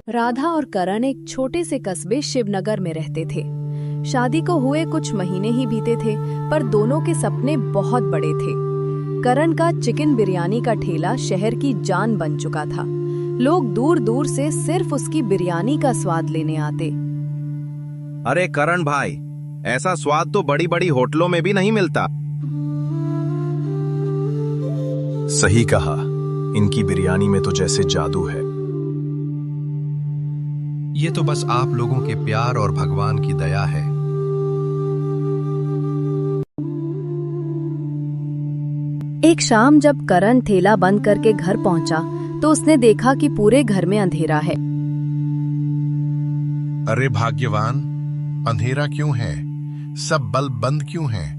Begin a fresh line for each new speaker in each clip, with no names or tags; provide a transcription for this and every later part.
राधा और करण एक छोटे से कस्बे शिवनगर में रहते थे। शादी को हुए कुछ महीने ही बीते थे, पर दोनों के सपने बहुत बड़े थे। करण का चिकन बिरयानी का ठेला शहर की जान बन चुका था। लोग दूर दूर से सिर्फ उसकी बिरयानी का स्वाद लेने आते।
अरे करण भाई, ऐसा स्वाद तो बड़ी बड़ी होटलों में भी नहीं मिलता।
सही कहा, इनकी बिरयानी में तो जैसे जादू है।
ये तो बस आप लोगों के प्यार और भगवान की दया है।
एक शाम जब करण ठेला बंद करके घर पहुंचा तो उसने देखा कि पूरे घर में अंधेरा है।
अरे भाग्यवान, अंधेरा क्यों है? सब बल्ब बंद क्यों हैं?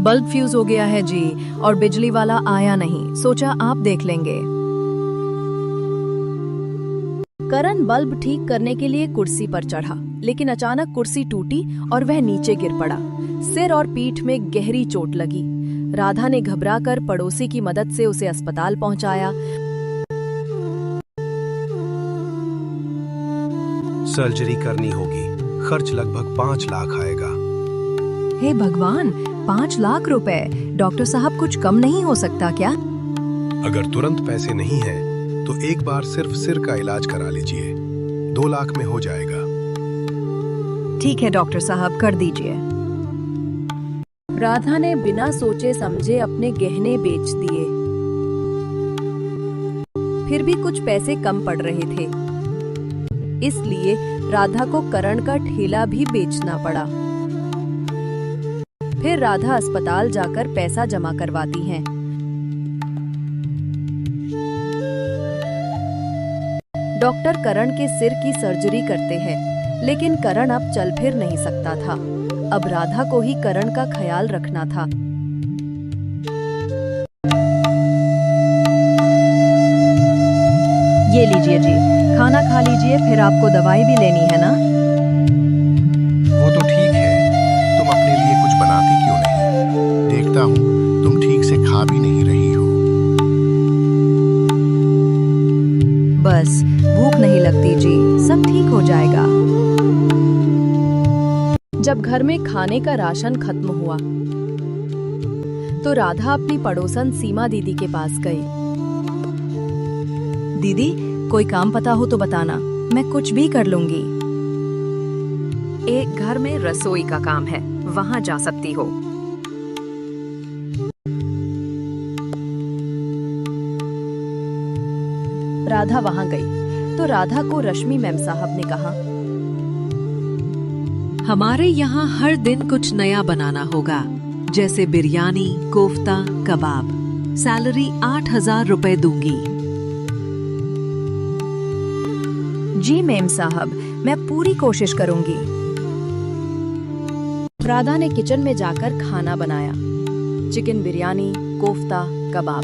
बल्ब फ्यूज हो गया है जी, और बिजली वाला आया नहीं, सोचा आप देख लेंगे। करण बल्ब ठीक करने के लिए कुर्सी पर चढ़ा, लेकिन अचानक कुर्सी टूटी और वह नीचे गिर पड़ा। सिर और पीठ में गहरी चोट लगी। राधा ने घबराकर पड़ोसी की मदद से उसे अस्पताल पहुंचाया।
सर्जरी करनी होगी, खर्च लगभग 5 लाख आएगा।
हे भगवान, 5 लाख रुपए! डॉक्टर साहब कुछ कम नहीं हो सकता क्या?
अगर तुरंत पैसे नहीं हैं, तो एक बार सिर्फ सिर का इलाज करा लीजिए, 2 लाख में हो जाएगा।
ठीक है डॉक्टर साहब, कर दीजिए। राधा ने बिना सोचे समझे अपने गहने बेच दिए। फिर भी कुछ पैसे कम पड़ रहे थे, इसलिए राधा को करण का ठेला भी बेचना पड़ा। फिर राधा अस्पताल जाकर पैसा जमा करवाती हैं। डॉक्टर करण के सिर की सर्जरी करते हैं, लेकिन करण अब चल फिर नहीं सकता था। अब राधा को ही करण का ख्याल रखना था। ये लीजिए जी, खाना खा लीजिए, फिर आपको दवाई भी लेनी है ना?
वो तो ठीक है, तुम अपने लिए कुछ बनाती क्यों नहीं? देखता हूँ तुम ठीक से खा भी नहीं रही हो।
बस भूख नहीं लगती जी, सब ठीक हो जाएगा। जब घर में खाने का राशन खत्म हुआ तो राधा अपनी पड़ोसन सीमा दीदी के पास गई। दीदी, कोई काम पता हो तो बताना, मैं कुछ भी कर लूंगी। एक घर में रसोई का काम है, वहां जा सकती हो। राधा वहां गई तो राधा को रश्मि मैम साहब ने कहा,
हमारे यहाँ हर दिन कुछ नया बनाना होगा, जैसे बिरयानी, कोफ्ता, कबाब। सैलरी 8,000 रुपए दूंगी।
जी मैम साहब, मैं पूरी कोशिश करूंगी। राधा ने किचन में जाकर खाना बनाया, चिकन बिरयानी, कोफ्ता, कबाब।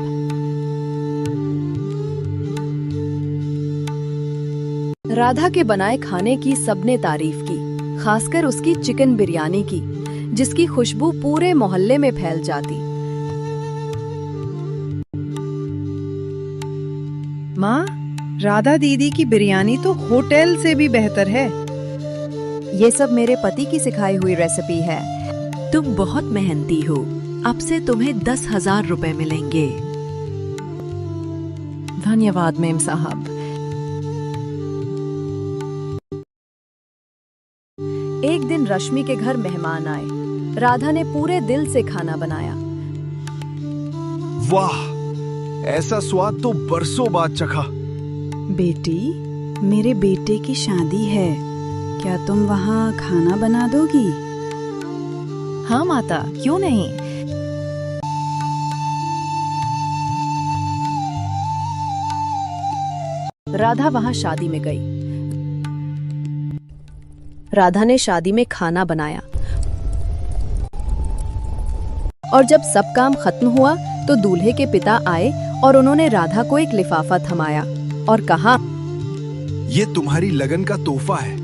राधा के बनाए खाने की सबने तारीफ की, खासकर उसकी चिकन बिरयानी की, जिसकी खुशबू पूरे मोहल्ले में फैल जाती।
माँ, राधा दीदी की बिरयानी तो होटल से भी बेहतर है।
ये सब मेरे पति की सिखाई हुई रेसिपी है।
तुम बहुत मेहनती हो, अब से तुम्हें 10,000 रुपए मिलेंगे।
धन्यवाद मैम साहब। एक दिन रश्मि के घर मेहमान आए। राधा ने पूरे दिल से खाना बनाया।
वाह, ऐसा स्वाद तो बरसों बाद चखा।
बेटी, मेरे बेटे की शादी है, क्या तुम वहाँ खाना बना दोगी?
हाँ माता, क्यों नहीं। राधा वहां शादी में गई। राधा ने शादी में खाना बनाया और जब सब काम खत्म हुआ तो दूल्हे के पिता आए और उन्होंने राधा को एक लिफाफा थमाया और कहा,
ये तुम्हारी लगन का तोहफा है।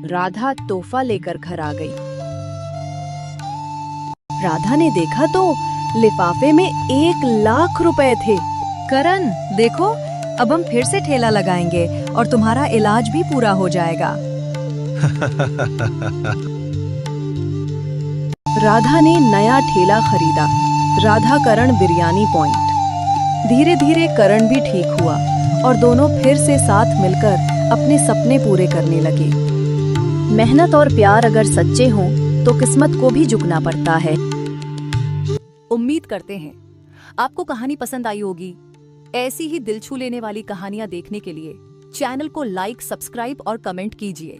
राधा तोहफा लेकर घर आ गई। राधा ने देखा तो लिफाफे में 1 लाख रुपए थे।
करण देखो, अब हम फिर से ठेला लगाएंगे और तुम्हारा इलाज भी पूरा हो जाएगा।
राधा ने नया ठेला खरीदा, राधा करण बिरयानी पॉइंट। धीरे धीरे करण भी ठीक हुआ और दोनों फिर से साथ मिलकर अपने सपने पूरे करने लगे। मेहनत और प्यार अगर सच्चे हों तो किस्मत को भी झुकना पड़ता है।
उम्मीद करते हैं आपको कहानी पसंद आई होगी। ऐसी ही दिल छू लेने वाली कहानियां देखने के लिए चैनल को लाइक, सब्सक्राइब और कमेंट कीजिए।